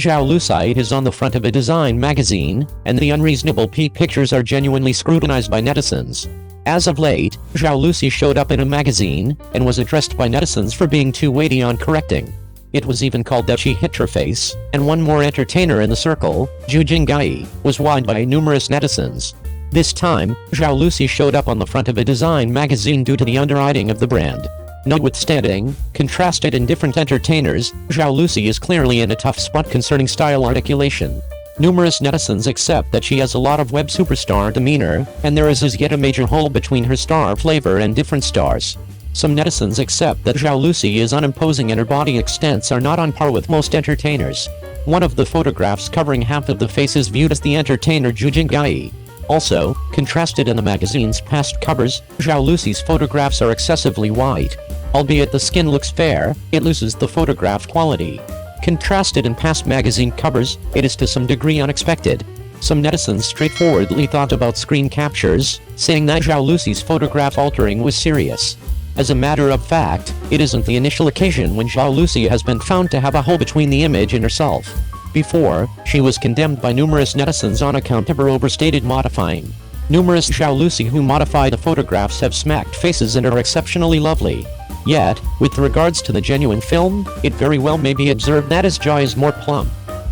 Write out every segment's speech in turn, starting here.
Zhao Luside is on the front of a design magazine, and the unreasonable P pictures are genuinely scrutinized by netizens. As of late, Zhao Luside showed up in a magazine, and was addressed by netizens for being too weighty on correcting. It was even called that she hit her face, and one more entertainer in the circle, Cheng Yi, was whined by numerous netizens. This time, Zhao Luside showed up on the front of a design magazine due to the underwriting of the brand. Notwithstanding, contrasted in different entertainers, Zhao Luside is clearly in a tough spot concerning style articulation. Numerous netizens accept that she has a lot of web superstar demeanor, and there is as yet a major hole between her star flavor and different stars. Some netizens accept that Zhao Luside is unimposing and her body extents are not on par with most entertainers. One of the photographs covering half of the face is viewed as the entertainer Cheng Yi. Also, contrasted in the magazine's past covers, Zhao Luside's photographs are excessively white. Albeit the skin looks fair, it loses the photograph quality. Contrasted in past magazine covers, it is to some degree unexpected. Some netizens straightforwardly thought about screen captures, saying that Zhao Luside's photograph altering was serious. As a matter of fact, it isn't the initial occasion when Zhao Luside has been found to have a hole between the image and herself. Before, she was condemned by numerous netizens on account of her overstated modifying. Numerous Zhao Luside who modify the photographs have smacked faces and are exceptionally lovely. Yet, with regards to the genuine film, it very well may be observed that his jaw is more plump.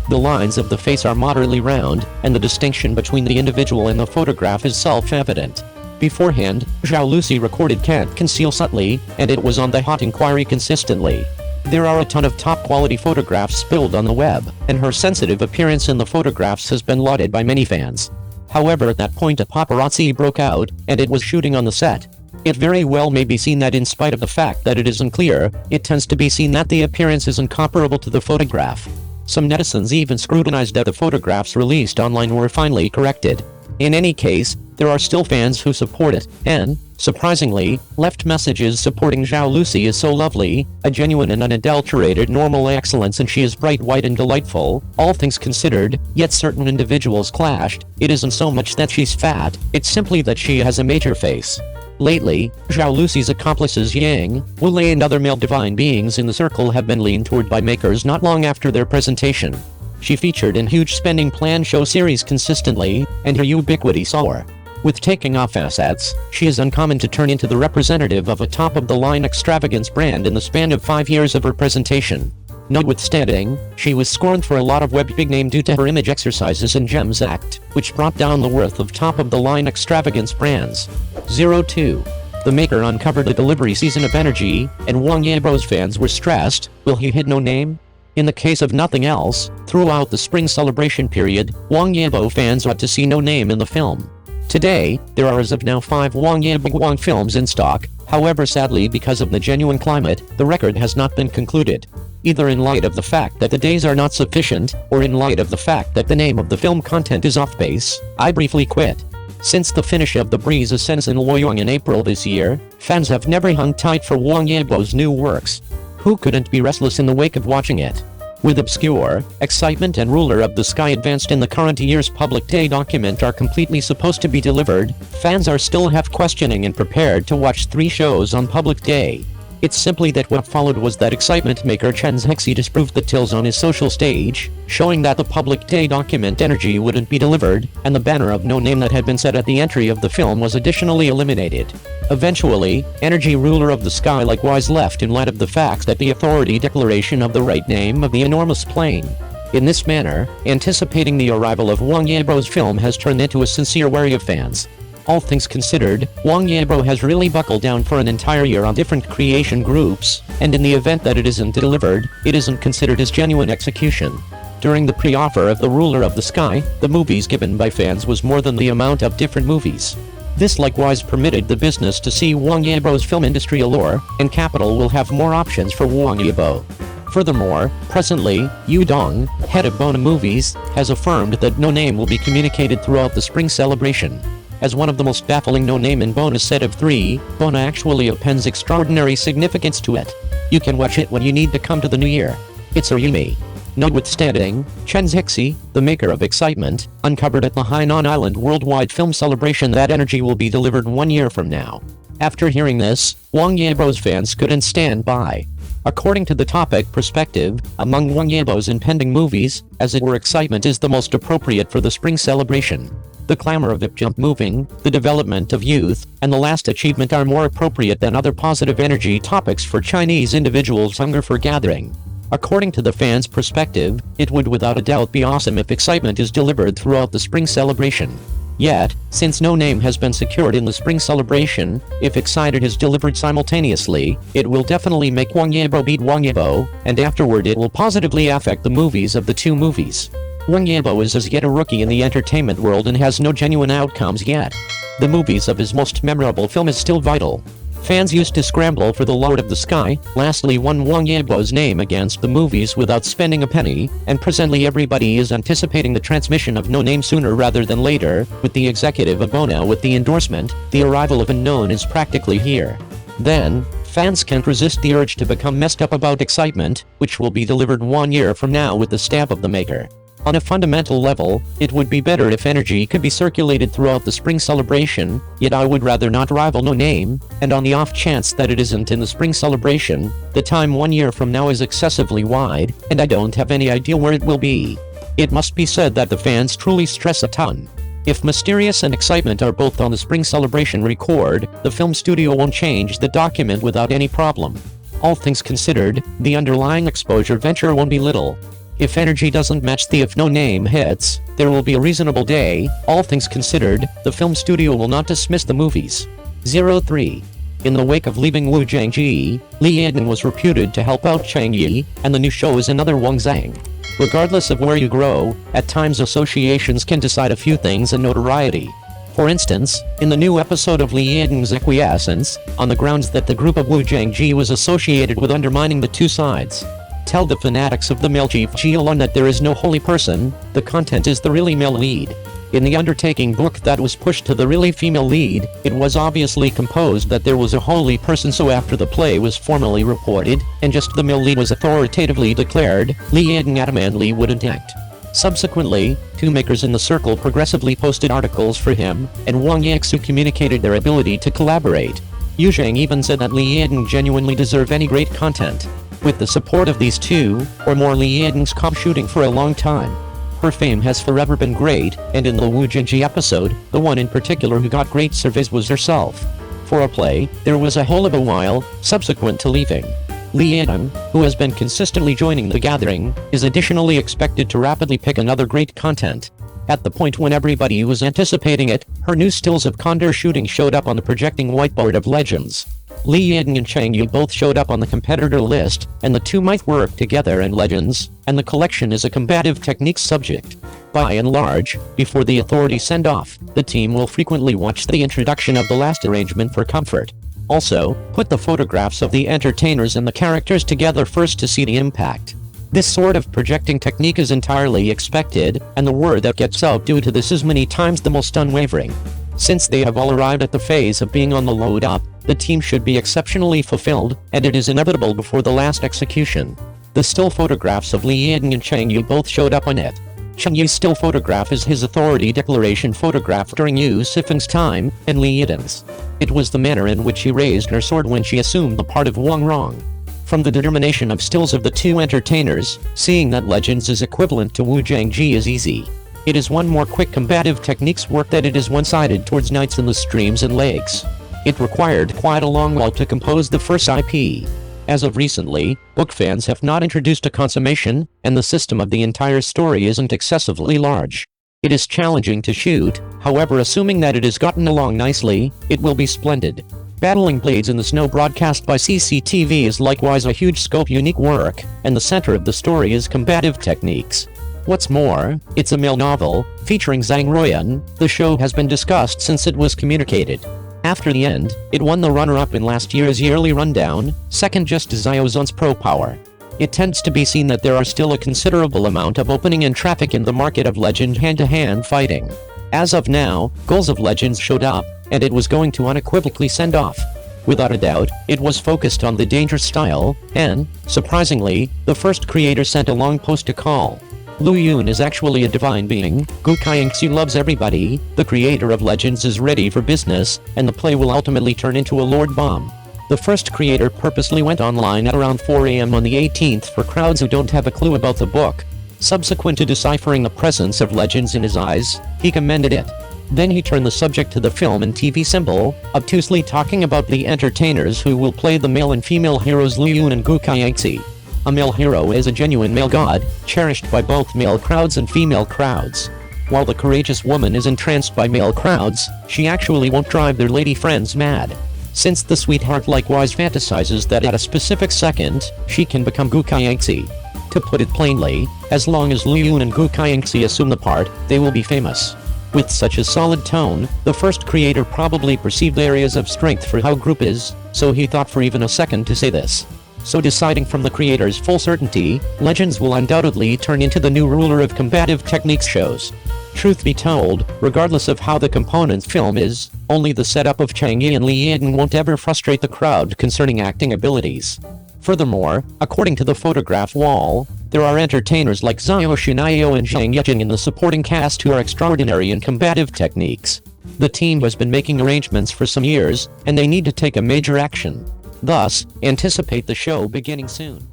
The lines of the face are moderately round, and the distinction between the individual and the photograph is self-evident. Beforehand, Zhao Luside recorded Can't Conceal subtly, and it was on the hot inquiry consistently. There are a ton of top-quality photographs spilled on the web, and her sensitive appearance in the photographs has been lauded by many fans. However, at that point a paparazzi broke out, and it was shooting on the set. It very well may be seen that in spite of the fact that it is unclear, it tends to be seen that the appearance is incomparable to the photograph. Some netizens even scrutinized that the photographs released online were finally corrected. In any case, there are still fans who support it, and, surprisingly, left messages supporting Zhao Luside is so lovely, a genuine and unadulterated normal excellence, and she is bright white and delightful, all things considered, yet certain individuals clashed. It isn't so much that she's fat, it's simply that she has a major face. Lately, Zhao Luside's accomplices Yang, Wulei and other male divine beings in the circle have been leaned toward by makers not long after their presentation. She featured in huge spending plan show series consistently, and her ubiquity soar. With taking off assets, she is uncommon to turn into the representative of a top-of-the-line extravagance brand in the span of 5 years of her presentation. Notwithstanding, she was scorned for a lot of web big name due to her image exercises and Gems Act, which brought down the worth of top-of-the-line extravagance brands. 02. The maker uncovered a delivery season of energy, and Wang Yibo's fans were stressed. Will he hit no name? In the case of nothing else, throughout the spring celebration period, Wang Yibo fans ought to see no name in the film. Today, there are as of now 5 Wang Yibo films in stock. However, sadly, because of the genuine climate, the record has not been concluded. Either in light of the fact that the days are not sufficient, or in light of the fact that the name of the film content is off base, I briefly quit. Since the finish of The Breeze Ascends in Luoyang in April this year, fans have never hung tight for Wang Yibo's new works. Who couldn't be restless in the wake of watching it? With Obscure, Excitement and Ruler of the Sky advanced in the current year's Public Day document are completely supposed to be delivered, fans are still half questioning and prepared to watch 3 shows on Public Day. It's simply that what followed was that Excitement maker Cheng Yi disproved the tills on his social stage, showing that the Public Day document energy wouldn't be delivered, and the banner of no name that had been set at the entry of the film was additionally eliminated. Eventually, Energy Ruler of the Sky likewise left in light of the fact that the authority declaration of the right name of the enormous plane. In this manner, anticipating the arrival of Wang Yibo's film has turned into a sincere worry of fans. All things considered, Wang Yibo has really buckled down for an entire year on different creation groups, and in the event that it isn't delivered, it isn't considered as genuine execution. During the pre-offer of The Ruler of the Sky, the movies given by fans was more than the amount of different movies. This likewise permitted the business to see Wang Yibo's film industry allure, and capital will have more options for Wang Yibo. Furthermore, presently, Yitong, head of Bona Movies, has affirmed that no name will be communicated throughout the spring celebration. As one of the most baffling no name in Bona's set of 3, Bona actually appends extraordinary significance to it. You can watch it when you need to come to the new year. It's a Yumi. Notwithstanding, Cheng Yi, the maker of Excitement, uncovered at the Hainan Island Worldwide Film Celebration that energy will be delivered 1 year from now. After hearing this, Wang Yibo's fans couldn't stand by. According to the topic perspective, among Wang Yibo's impending movies, as it were, excitement is the most appropriate for the spring celebration. The clamor of hip jump moving, the development of youth, and the last achievement are more appropriate than other positive energy topics for Chinese individuals' hunger for gathering. According to the fans' perspective, it would without a doubt be awesome if excitement is delivered throughout the spring celebration. Yet, since no name has been secured in the spring celebration, if excited is delivered simultaneously, it will definitely make Wang Yibo beat Wang Yibo, and afterward it will positively affect the movies of the two movies. Wang Yibo is as yet a rookie in the entertainment world and has no genuine outcomes yet. The movies of his most memorable film is still vital. Fans used to scramble for the Lord of the Sky, lastly won Wang Yibo's name against the movies without spending a penny, and presently everybody is anticipating the transmission of No Name sooner rather than later, with the executive of Bona with the endorsement, the arrival of Unknown is practically here. Then, fans can't resist the urge to become messed up about excitement, which will be delivered 1 year from now with the stamp of the maker. On a fundamental level, it would be better if energy could be circulated throughout the spring celebration, yet I would rather not rival No Name, and on the off chance that it isn't in the spring celebration, the time 1 year from now is excessively wide, and I don't have any idea where it will be. It must be said that the fans truly stress a ton. If Mysterious and Excitement are both on the spring celebration record, the film studio won't change the document without any problem. All things considered, the underlying exposure venture won't be little. If energy doesn't match the If No Name hits, there will be a reasonable day. All things considered, the film studio will not dismiss the movies. 03. In the wake of leaving Wu Jiangji, Li Yitong was reputed to help out Cheng Yi, and the new show is another Wang Zhang. Regardless of where you grow, at times associations can decide a few things in notoriety. For instance, in the new episode of Li Yitong's Acquiescence, on the grounds that the group of Wu Jiangji was associated with undermining the two sides. Tell the fanatics of the male chief Jialun that there is no holy person, the content is the really male lead. In the undertaking book that was pushed to the really female lead, it was obviously composed that there was a holy person, so after the play was formally reported, and just the male lead was authoritatively declared, Li Yitong adamantly wouldn't act. Subsequently, two makers in the circle progressively posted articles for him, and Wang Yixu communicated their ability to collaborate. Yu Zhang even said that Li Yitong genuinely deserved any great content. With the support of these two, or more, Li Yitong's cop shooting for a long time. Her fame has forever been great, and in the Wu Jinji episode, the one in particular who got great service was herself. For a play, there was a whole of a while, subsequent to leaving. Li Yitong, who has been consistently joining the gathering, is additionally expected to rapidly pick another great content. At the point when everybody was anticipating it, her new stills of Condor shooting showed up on the projecting whiteboard of Legends. Li Yitong and Cheng Yi both showed up on the competitor list, and the two might work together in Legends, and the collection is a combative techniques subject. By and large, before the authorities send off, the team will frequently watch the introduction of the last arrangement for comfort. Also, put the photographs of the entertainers and the characters together first to see the impact. This sort of projecting technique is entirely expected, and the word that gets out due to this is many times the most unwavering. Since they have all arrived at the phase of being on the load up, the team should be exceptionally fulfilled, and it is inevitable before the last execution. The still photographs of Li Yitong and Cheng Yi both showed up on it. Cheng Yi's still photograph is his authority declaration photograph during Yu Sifeng's time, and Li Yitong's. It was the manner in which she raised her sword when she assumed the part of Wang Rong. From the determination of stills of the two entertainers, seeing that Legends is equivalent to Wu Jiangji is easy. It is one more quick combative techniques work that it is one-sided towards knights in the streams and legs. It required quite a long while to compose the first IP. As of recently, book fans have not introduced a consummation, and the system of the entire story isn't excessively large. It is challenging to shoot, however, assuming that it has gotten along nicely, it will be splendid. Battling blades in the snow broadcast by CCTV is likewise a huge scope unique work, and the center of the story is combative techniques. What's more, it's a male novel, featuring Zhang Ruoyan. The show has been discussed since it was communicated. After the end, it won the runner-up in last year's yearly rundown, second just to Xiao Zun's Pro Power. It tends to be seen that there are still a considerable amount of opening and traffic in the market of Legend hand-to-hand fighting. As of now, Goals of Legends showed up, and it was going to unequivocally send off. Without a doubt, it was focused on the dangerous style, and, surprisingly, the first creator sent a long post to call. Lu Yun is actually a divine being. Gu Kaiyingxu loves everybody. The creator of Legends is ready for business, and the play will ultimately turn into a Lord Bomb. The first creator purposely went online at around 4 a.m. on the 18th for crowds who don't have a clue about the book. Subsequent to deciphering the presence of legends in his eyes, he commended it. Then he turned the subject to the film and TV symbol, obtusely talking about the entertainers who will play the male and female heroes Liu Yun and Gu Kaiangxi. A male hero is a genuine male god, cherished by both male crowds and female crowds. While the courageous woman is entranced by male crowds, she actually won't drive their lady friends mad. Since the sweetheart likewise fantasizes that at a specific second, she can become Gu Kaiangxi. To put it plainly, as long as Liu Yun and Gu Kaiangxi assume the part, they will be famous. With such a solid tone, the first creator probably perceived areas of strength for how group is, so he thought for even a second to say this. So deciding from the creator's full certainty, Legends will undoubtedly turn into the new ruler of combative techniques shows. Truth be told, regardless of how the components film is, only the setup of Cheng Yi and Li Yitong won't ever frustrate the crowd concerning acting abilities. Furthermore, according to the photograph wall, there are entertainers like Zhao Luside and Zhang Yi in the supporting cast who are extraordinary in combative techniques. The team has been making arrangements for some years, and they need to take a major action. Thus, anticipate the show beginning soon.